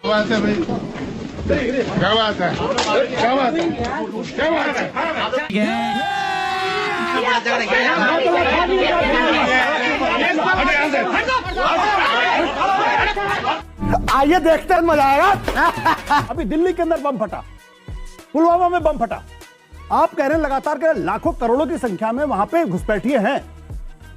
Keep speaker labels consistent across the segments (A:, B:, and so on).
A: बात है भाई, क्या बात है, क्या बात है, क्या बात
B: है। आइए देखते हैं, मजा आएगा। अभी दिल्ली के अंदर बम फटा, पुलवामा में बम फटा। आप कह रहे हैं लगातार कह रहे लाखों करोड़ों की संख्या में वहां पे घुसपैठिए हैं,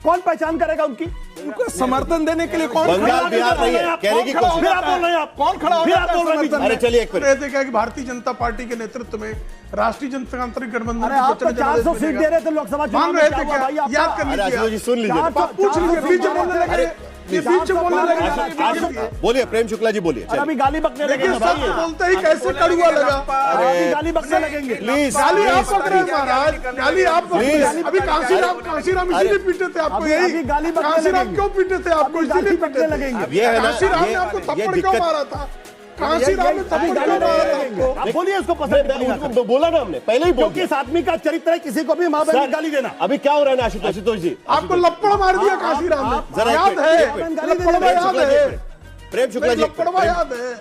B: कौन पहचान करेगा उनकी?
C: उनको समर्थन देने के लिए कौन
D: बंगाल बिहार नहीं है, कहने की कोशिश।
B: फिर आप बोल रहे हैं, आप
C: कौन खड़ा होगा?
D: अरे चलिए एक मिनट,
C: कहा कि भारतीय जनता पार्टी के नेतृत्व में राष्ट्रीय जनतांत्रिक गठबंधन,
B: अरे आप तो 400 सीट दे रहे थे लोकसभा चुनाव
C: मान
B: में,
C: रहे
B: क्या
C: थे
B: हुआ भाई?
C: क्या? याद कर लीजिए,
D: सुन लीजिए,
C: पूछ लीजिए, बीच में बोलने लगे, ये बीच में बोलने लगे।
D: बोलिए प्रेम शुक्ला जी, बोलिए।
B: अभी गाली बकने लगेंगे भाई,
C: बोलते ही कैसे कड़ुआ लगा।
B: अभी गाली बकने लगेंगे।
D: प्लीज,
C: गाली आप पक रहे हैं महाराज, गाली आप पक रहे हैं। अभी कांशीराम इसीलिए पीटे थे आपको, यही कांशीराम क्यों पीटे थे आपको? इसीलिए पीटने लगेंगे।
D: ये है ना,
C: कांशीराम ने आपको थप्पड़ क्यों मारा था? कांशीराम ने थप्पड़ क्यों मारा था आपको?
B: आप बोलिए उसको पसंद,
D: बोला ना हमने पहले ही,
B: क्योंकि इस आदमी का चरित्र है किसी को भी मां बहन गाली देना।
D: अभी क्या हो रहा है ना आशुतोष जी?
C: आपको लपड़ मार दिया कांशीराम ने,
D: जरा
C: याद है? लपड़वा याद है?
D: प्रेम शुक्ला जी,
C: लपड़वा याद है?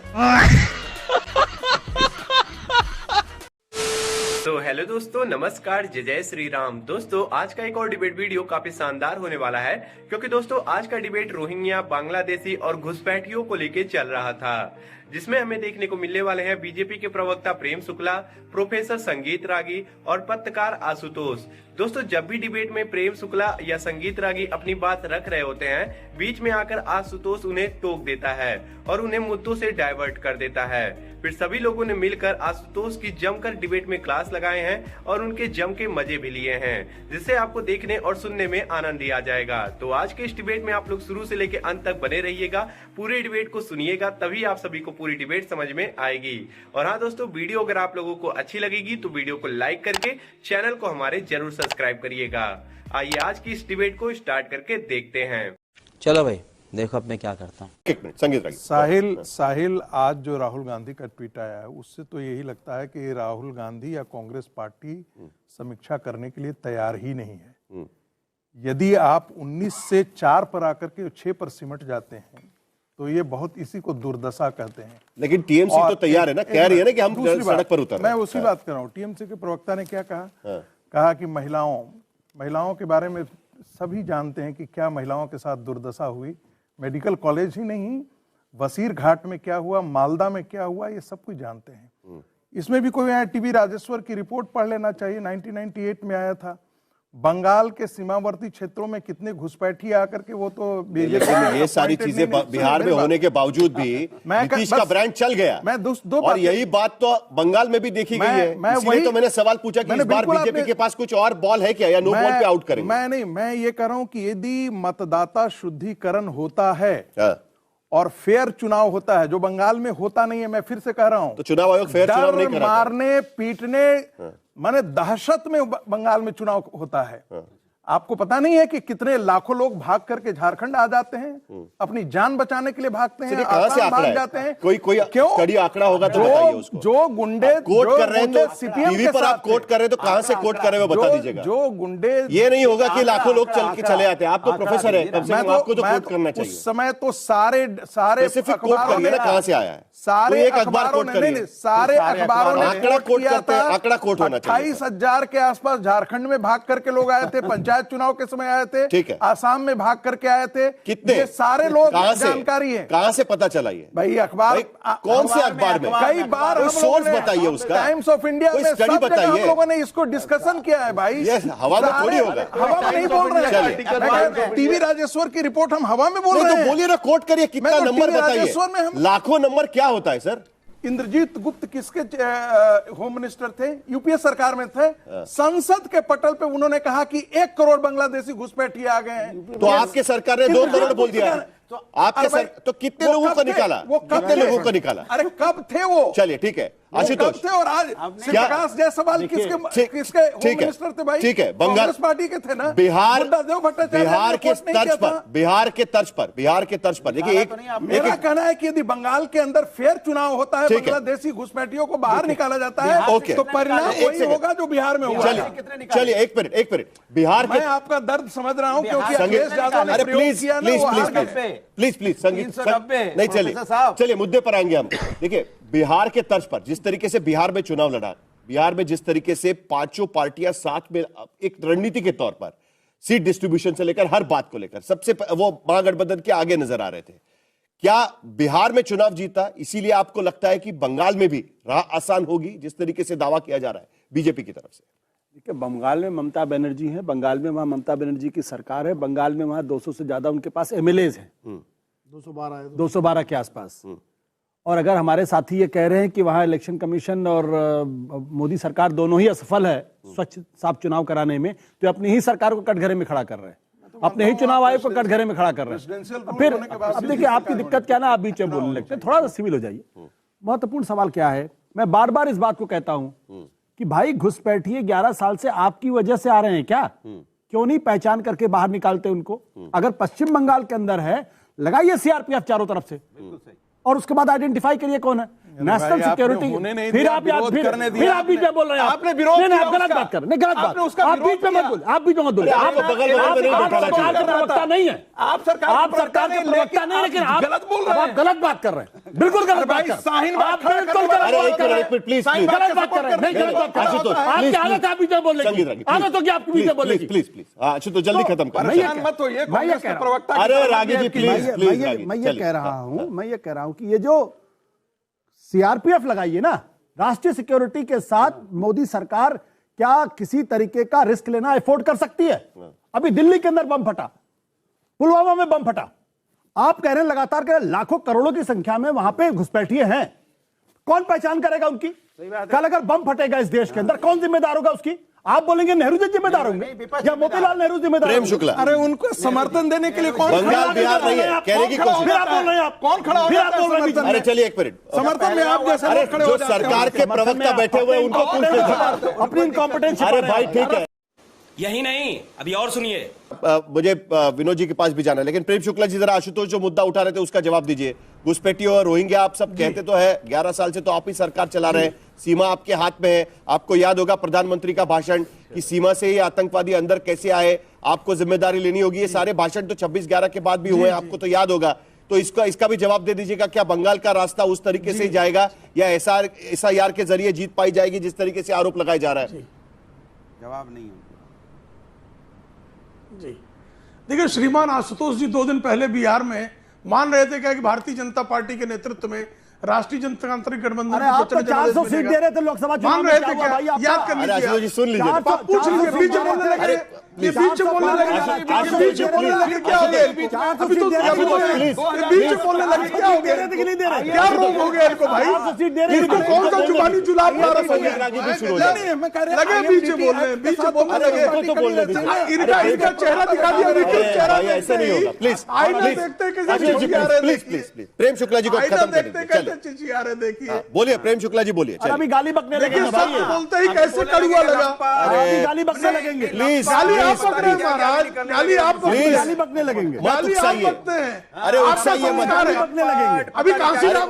E: तो हेलो दोस्तों, नमस्कार, जय जय श्री राम। दोस्तों आज का एक और डिबेट वीडियो काफी शानदार होने वाला है, क्योंकि दोस्तों आज का डिबेट रोहिंग्या, बांग्लादेशी और घुसपैठियों को लेके चल रहा था, जिसमें हमें देखने को मिलने वाले हैं बीजेपी के प्रवक्ता प्रेम शुक्ला, प्रोफेसर संगीत रागी और पत्रकार आशुतोष। दोस्तों जब भी डिबेट में प्रेम शुक्ला या संगीत रागी अपनी बात रख रहे होते हैं, बीच में आकर आशुतोष उन्हें टोक देता है और उन्हें मुद्दों से डाइवर्ट कर देता है। फिर सभी लोगों ने मिलकर आशुतोष की जमकर डिबेट में क्लास लगाए हैं और उनके जम के मजे भी लिए हैं, जिससे आपको देखने और सुनने में आनंद ही आ जाएगा। तो आज के इस डिबेट में आप लोग शुरू से लेकर अंत तक बने रहिएगा, पूरे डिबेट को सुनिएगा, तभी आप सभी को पूरी डिबेट समझ में आएगी। और हाँ दोस्तों, वीडियो अगर आप लोगों को अच्छी लगेगी तो वीडियो को लाइक करके चैनल को हमारे जरूर सब्सक्राइब करिएगा। आइए आज की इस डिबेट को स्टार्ट करके देखते हैं।
F: चलो भाई देखो अब मैं क्या करता हूँ।
D: एक मिनट, संगीत रागी।
C: साहिल आज जो राहुल गांधी का ट्वीट आया है, उससे तो यही लगता है कि राहुल गांधी या कांग्रेस पार्टी समीक्षा करने के लिए तैयार ही नहीं है। यदि आप 19 से 4 पर आकर के 6 पर सिमट जाते हैं तो ये बहुत, इसी को दुर्दशा कहते हैं।
D: लेकिन टीएमसी तो तैयार है ना, कह रही है ना कि हम सड़क पर उतर रहे हैं।
C: मैं उसी बात कर रहा हूँ। टीएमसी के प्रवक्ता ने क्या कहा? कहा कि महिलाओं के बारे में सभी जानते हैं कि क्या महिलाओं के साथ दुर्दशा हुई। मेडिकल कॉलेज ही नहीं, वसीर घाट में क्या हुआ, मालदा में क्या हुआ, ये सब कुछ जानते हैं। इसमें भी कोई टीवी राजेश्वर की रिपोर्ट पढ़ लेना चाहिए, 1998 में आया था। बंगाल के सीमावर्ती क्षेत्रों में कितने घुसपैठी आकर के वो तो
D: ये सारी चीजें बिहार में होने के बावजूद भी नीतीश का ब्रांड चल गया।
C: मैं दो
D: और यही बात तो बंगाल में भी देखी गई है। इसलिए तो मैंने सवाल पूछा कि इस बार बीजेपी के पास कुछ और बॉल है क्या, या नो बॉल पे आउट करेंगे?
C: मैं ये कह रहा हूं कि यदि मतदाता शुद्धिकरण होता है और फेयर चुनाव होता है, जो बंगाल में होता नहीं है, मैं फिर से कह रहा हूं,
D: तो चुनाव आयोग फेयर चुनाव नहीं कर रहा।
C: मारने पीटने माने दहशत में बंगाल में चुनाव होता है। आपको पता नहीं है कि कितने लाखों लोग भाग करके झारखंड आ जाते हैं, अपनी जान बचाने के लिए भागते हैं,
D: कहां से
C: भाग जाते हैं।
D: कोई
C: क्यों?
D: कड़ी आंकड़ा होगा तो बताइए उसको।
C: जो गुंडे
D: कोट कर रहे हैं तो
C: सीपीएम
D: टीवी पर आप कोट कर रहे हैं तो कहां से कोट कर रहे हो बता दीजिएगा।
C: जो गुंडे,
D: ये नहीं होगा कि लाखों लोग चल के चले आते हैं। आप तो प्रोफेसर है, कम से कम आपको तो कोट करना चाहिए।
C: उस समय तो सारे
D: कोट करिए ना, कहां से आया है,
C: सारे
D: एक अखबार कोट करिए।
C: सारे अखबारों ने
D: आंकड़ा कोट करते हैं, आंकड़ा कोट होना चाहिए।
C: 28,000 के आसपास झारखंड में भाग करके लोग आए थे, पंचायत चुनाव के समय आए थे,
D: ठीक है।
C: आसाम में भाग करके आए थे।
D: कितने?
C: ये सारे लोग जानकारी है।
D: कहां से पता चला ये
C: भाई? अखबार,
D: कौन से अखबार में?
C: कई बार
D: सोर्स बताइए उसका।
C: टाइम्स ऑफ इंडिया में सब जगह हम लोगों ने इसको डिस्कशन किया है भाई।
D: ये हवा में थोड़ी होगा,
C: हवा में नहीं बोल रहे हैं। टीवी राजेश्वर की रिपोर्ट हम हवा में बोल रहे हैं।
D: तो बोलिए ना, कोट करिए, कितना नंबर बताइए। लाखों नंबर क्या होता है सर?
C: इंद्रजीत गुप्त किसके होम मिनिस्टर थे? यूपीए सरकार में थे। संसद के पटल पे उन्होंने कहा कि 1 करोड़ बांग्लादेशी घुसपैठी आ गए हैं।
D: तो आपके सरकार ने 2 करोड़ बोल दिया है। तो आपके तो कितने लोगों को निकाला? कितने लोगों को निकाला?
C: अरे कब थे वो?
D: चलिए ठीक है आशुतोष,
C: थे। और आज प्रकाश जायसवाल किसके होम मिनिस्टर थे भाई?
D: ठीक है, बंगाल
C: पार्टी के थे ना।
D: बिहार के तर्ज पर देखिए,
C: मेरा कहना है कि यदि बंगाल के अंदर फेयर चुनाव होता है, बांग्लादेशी घुसपैठियों को बाहर निकाला जाता है, तो परिणाम वही होगा जो बिहार में हुआ।
D: चलिए एक मिनट, बिहार
C: मैं आपका दर्द समझ रहा हूं, क्योंकि
D: प्लीज प्लीज प्लीज संगीत
G: 390
D: नहीं, चलिए मुद्दे पर आएंगे हम। देखिए, बिहार के तर्ज पर जिस तरीके से बिहार में चुनाव लड़ा, बिहार में जिस तरीके से पांचों पार्टियां साथ में एक रणनीति के तौर पर सीट डिस्ट्रीब्यूशन से लेकर हर बात को लेकर सबसे वो महागठबंधन के आगे नजर आ रहे थे। क्या बिहार में चुनाव जीता, इसीलिए आपको लगता है कि बंगाल में भी राह आसान होगी, जिस तरीके से दावा किया जा रहा है बीजेपी की तरफ से?
B: देखिए, बंगाल में ममता बनर्जी है, बंगाल में वहां ममता बनर्जी की सरकार है, बंगाल में वहां 200 से ज्यादा उनके पास एमएलएज हैं, 212 के आसपास। और अगर हमारे साथी ये कह रहे हैं कि वहां इलेक्शन कमीशन और मोदी सरकार दोनों ही असफल है स्वच्छ साफ चुनाव कराने में, तो अपनी ही सरकार को कटघरे में खड़ा कर रहे हैं, अपने ही चुनाव आयोग को कटघरे में खड़ा कर रहे हैं। फिर अब देखिए, आपकी दिक्कत क्या ना, आप बीच में बोलने लगते हैं, थोड़ा सा सिविल हो जाइए। महत्वपूर्ण सवाल क्या है, मैं बार बार इस बात को कहता हूं कि भाई घुसपैठिए 11 साल से आपकी वजह से आ रहे हैं क्या? क्यों नहीं पहचान करके बाहर निकालते उनको? अगर पश्चिम बंगाल के अंदर है, लगाइए सीआरपीएफ चारों तरफ से, और उसके बाद आइडेंटिफाई करिए कौन है। नेशनल सिक्योरिटी, फिर आप बीच में बोल रहे हैं, आपने विरोध किया, आप गलत बात कर रहे हैं, गलत बात। आप बीच में मत बोलिए, आप बीच में मत बोलिए, आप सरकार के प्रवक्ता नहीं है, आप सरकार के प्रवक्ता नहीं, लेकिन आप गलत बात कर रहे हैं, बिल्कुल गलत बात कर रहे हैं, आप बिल्कुल गलत बात कर रहे हैं, प्लीज गलत बात कर रहे हैं, नहीं गलत बात कर रहे हैं, आपकी आदत आप बीच में बोलने की आदत होगी, आपकी बीच में बोलने की।
D: प्लीज प्लीज अच्छा, तो जल्दी खत्म कर।
C: अरे
D: रागी जी प्लीज,
B: मैं ये कह रहा हूं कि ये जो सीआरपीएफ लगाई है ना, राष्ट्रीय सिक्योरिटी के साथ मोदी सरकार क्या किसी तरीके का रिस्क लेना अफोर्ड कर सकती है? अभी दिल्ली के अंदर बम फटा, पुलवामा में बम फटा, आप कह रहे हैं लगातार कह रहे हैं लाखों करोड़ों की संख्या में वहां पे घुसपैठिए हैं, कौन पहचान करेगा उनकी? कल अगर बम फटेगा इस देश के अंदर, कौन जिम्मेदार होगा उसकी? आप बोलेंगे नेहरू जी जिम्मेदार होंगे या मोतीलाल नेहरू जिम्मेदार?
D: प्रेम शुक्ला,
C: अरे उनको समर्थन देने के लिए कौन
D: बंगाल बिहार नहीं है, कहने की कोशिश।
B: फिर आप बोल रहे हैं, आप
C: कौन खड़ा हो जाता है समर्थन में?
D: अरे चलिए एक मिनट,
C: समर्थन में आप जैसे लोग खड़े हो
D: जो
C: जाते हैं।
D: सरकार के प्रवक्ता बैठे हुए हैं उनको पूछते,
B: अपनी इनकॉम्पिटेंस।
D: अरे भाई ठीक है,
H: यही नहीं, अभी और सुनिए।
D: मुझे विनोद जी के पास भी जाना है, लेकिन प्रेम शुक्ला जी जरा आशुतोष जो मुद्दा उठा रहे थे उसका जवाब दीजिए। घुसपैठियों और रोहिंग्या आप सब कहते तो है, 11 साल से तो आप ही सरकार चला रहे हैं, सीमा आपके हाथ में है। आपको याद होगा प्रधानमंत्री का भाषण कि सीमा से ही आतंकवादी अंदर कैसे आए, आपको जिम्मेदारी लेनी होगी। ये सारे भाषण तो 26/11 के बाद भी हुए, आपको तो याद होगा। तो इसका भी जवाब दे दीजिएगा, क्या बंगाल का रास्ता उस तरीके से ही जाएगा या SIR के जरिए जीत पाई जाएगी जिस तरीके से आरोप लगाया जा रहा है?
G: जवाब नहीं
I: जी देखिए, श्रीमान आशुतोष जी 2 दिन पहले बिहार में मान रहे थे क्या कि भारतीय जनता पार्टी के नेतृत्व में राष्ट्रीय जनतांत्रिक गठबंधन
B: आप तो 400 सीट दे रहे थे लोकसभा चुनाव में, क्या हुआ भाई?
C: याद कर लीजिए,
D: सुन लीजिए,
C: आप पूछ लीजिए, बीच में बोलने लगे, बीच में बोलने लगे, क्या हो गया? अभी तो बीच में बोलने लगे, क्या हो गया? क्या रोग हो गया इनको भाई? इनको कौन सा जुबानी जुलाब ला रहा है? लगे बीच में बोलने, बीच में बोलने लगे, इनका चेहरा दिखा दिया, चेहरा
D: ऐसा नहीं होगा, प्लीज
C: आईना देखते कैसे
D: प्रेम शुक्ला जी को खत्म करें,
C: चिचिया रहे, देखिए
D: बोलिए प्रेम शुक्ला जी बोलिए।
B: अभी गाली बकने लगेंगे भाई,
C: बोलते ही कैसे कड़ुआ लगा।
B: अभी गाली बकने लगेंगे,
D: प्लीज
C: गाली आप पक रहे हैं महाराज, गाली आप
B: गाली बकने लगेंगे,
C: गाली आप बकते हैं।
D: अरे उत्साहिए मत,
B: गाली बकने लगेंगे।
C: अभी कांसीराम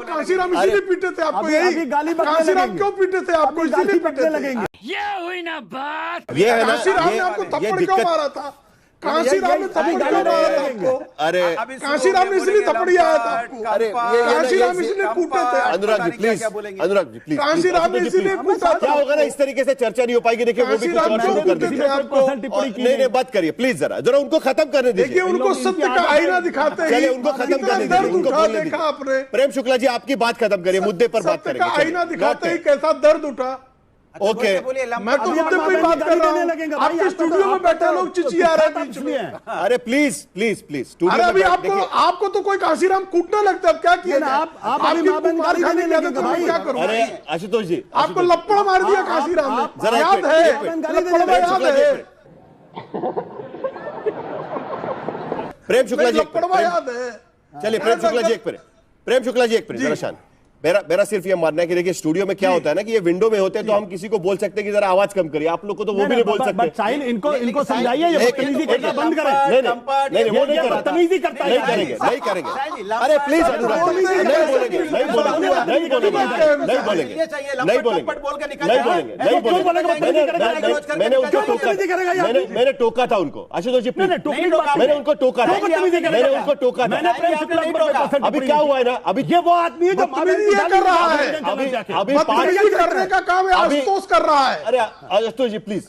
C: इसीलिए पीटे थे आपको, यही कांसीराम क्यों पीटे थे आपको? इसीलिए पीटे लगेंगे।
D: ये है ना,
C: कांसीराम ने आपको थप्पड़ क्यों मारा था? कांसीराम ने थप्पड़ क्यों मारा था आपको?
D: अरे
C: कांसीराम ने इसलिए थप्पड़ी आया था आपको,
D: अरे
C: कांसीराम इसलिए कूटे थे।
D: अनुराग जी प्लीज, अनुराग जी प्लीज,
C: कांसीराम ने इसलिए कूटा
D: क्या होगा ना, इस तरीके से चर्चा नहीं हो पाएगी। देखिए वो भी कुछ और शुरू कर देंगे, नहीं बात करिए प्लीज, जरा उनको खत्म करने दीजिए।
C: देखिए उनको सत्य का आईना दिखाते हैं,
D: चलिए उनको खत्म करने दीजिए, उनको बोलने दीजिए।
C: आपने
D: प्रेम शुक्ला जी आपकी बात खत्म करिए, मुद्दे पर बात करेंगे।
C: आईना दिखाते ही कैसा दर्द उठा।
D: ओके,
C: मैं तो मुद्दे पे बात कर रहा हूं, आपके स्टूडियो में बैठे लोग चिचिया रहे हैं बीच में।
D: अरे प्लीज प्लीज प्लीज,
C: अरे अभी आपको तो कोई कांसीराम कूटने लगता है, क्या किया? आपकी मार खाने लगे तो मैं क्या करूं?
D: अरे आशुतोष जी,
C: आपको लपड़ मार दिया कांसीराम ने, याद है? लपड़ याद है?
D: प्रेम शुक्ला जी
C: लपड़ याद है?
D: चलिए प्रेम शुक्ला जी एक मिनट, प्रेम शुक्ला जी एक मिनट, जरा शांत। मेरा सिर्फ ये मानना है कि देखिए स्टूडियो में क्या होता है ना कि ये विंडो में होते हैं तो हम किसी को बोल सकते हैं कि जरा आवाज कम करिए, आप लोग को तो वो भी नहीं बोल सकते।
B: साहिल इनको समझाइए, ये बदतमीजी करना बंद करें।
D: नहीं वो नहीं करता,
B: बदतमीजी करता है,
D: नहीं करेंगे। अरे प्लीज अनुराग, नहीं बोलेंगे, नहीं नहीं बोलेंगे, नहीं बोलेंगे, नहीं बोलेंगे, नहीं बोलेंगे, नहीं बोलेंगे। मैंने उनको टोका, मैंने टोका था उनको। आशुतोष जी प्लीज, मैंने उनको टोका था, मैंने उनको टोका था। अभी क्या हुआ है ना, अभी
B: ये वो आदमी है जो
I: कर रहा है,
D: अभी
I: बदतमीजी करने का काम है आशुतोष कर रहा है।
D: अरे आशुतोष जी प्लीज,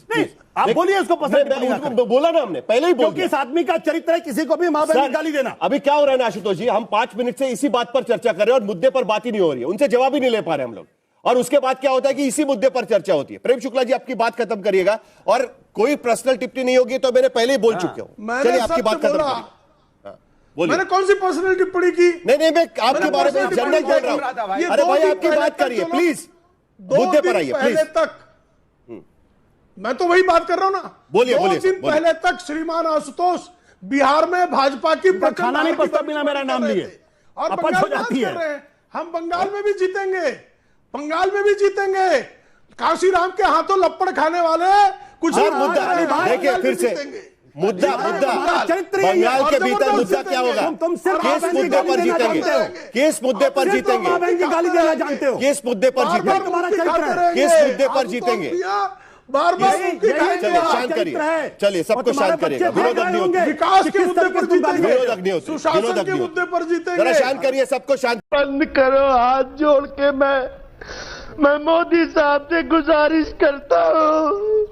B: आप बोलिए उसको पसंद
D: बोला ना हमने पहले ही बोल
B: क्योंकि इस आदमी का चरित्र है किसी को भी मां बहन गाली देना।
D: अभी क्या हो रहा है ना आशुतोष जी, हम 5 मिनट से इसी बात पर चर्चा कर रहे हैं और मुद्दे पर बात ही नहीं हो रही है, उनसे जवाब ही नहीं ले पा रहे हम लोग। और उसके बाद क्या होता है कि इसी मुद्दे पर चर्चा होती है। प्रेम शुक्ला जी आपकी बात खत्म करिएगा और कोई पर्सनल टिप्पणी नहीं होगी तो मैंने पहले ही बोल चुके हूं। चलिए आपकी बात खत्म करिए। बोलिए।
I: मैंने कौन सी पर्सनल टिप्पणी की?
D: नहीं मैं आपके बारे में जनरल बोल रहा हूं। अरे भाई आपकी बात करिए प्लीज, मुद्दे पर आइए प्लीज।
I: तक मैं तो वही बात कर रहा हूं ना।
D: बोलिए,
I: 2
D: बोलिए,
I: दिन
D: बोलिए।
I: पहले तक श्रीमान आशुतोष बिहार में भाजपा की
B: खाना नहीं पचता बिना मेरा नाम लिए
I: और
B: अपच
I: बंगाल
B: हो जाती है।
I: कर रहे हैं। हम बंगाल में भी जीतेंगे, बंगाल में भी जीतेंगे। काशीराम के हाथों लपड़ खाने वाले कुछ
D: सर मुद्दा देखिए फिर से मुद्दा बंगाल के भीतर मुद्दा क्या होगा?
B: तुम सिर्फ
D: किस मुद्दे पर जीतेंगे? किस मुद्दे पर जीतेंगे?
B: मां बहन की गाली देना जानते हो।
D: किस मुद्दे पर जीतेंगे?
B: तुम्हारा चरित्र है।
D: किस मुद्दे पर जीतेंगे?
I: बार बार
D: चलिए शांत करिए, चलिए सबको शांत करिएगा। विरोध नहीं होता,
I: विकास के मुद्दे पर जीतेंगे,
D: विरोध नहीं होता,
I: सुशासन के मुद्दे पर जीतेंगे।
D: जरा शांत करिए, सबको शांत।
A: बंद करो, हाथ जोड़ के मैं मोदी साहब से गुजारिश करता हूँ।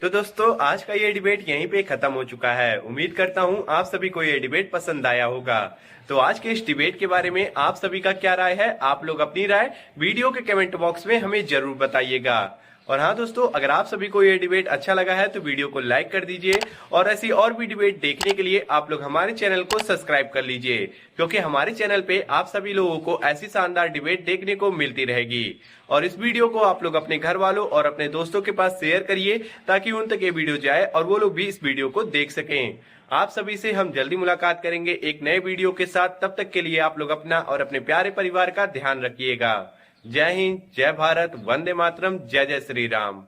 E: तो दोस्तों आज का ये डिबेट यहीं पे खत्म हो चुका है। उम्मीद करता हूँ आप सभी को ये डिबेट पसंद आया होगा। तो आज के इस डिबेट के बारे में आप सभी का क्या राय है, आप लोग अपनी राय वीडियो के कमेंट बॉक्स में हमें जरूर बताइएगा। और हाँ दोस्तों, अगर आप सभी को ये डिबेट अच्छा लगा है तो वीडियो को लाइक कर दीजिए और ऐसी और भी डिबेट देखने के लिए आप लोग हमारे चैनल को सब्सक्राइब कर लीजिए, क्योंकि हमारे चैनल पे आप सभी लोगों को ऐसी शानदार डिबेट देखने को मिलती रहेगी। और इस वीडियो को आप लोग अपने घर वालों और अपने दोस्तों के पास शेयर करिए ताकि उन तक ये वीडियो जाए और वो लोग भी इस वीडियो को देख सकें। आप सभी से हम जल्दी मुलाकात करेंगे एक नए वीडियो के साथ। तब तक के लिए आप लोग अपना और अपने प्यारे परिवार का ध्यान रखिएगा। जय हिंद, जय भारत, वंदे मातरम, जय जय श्री राम।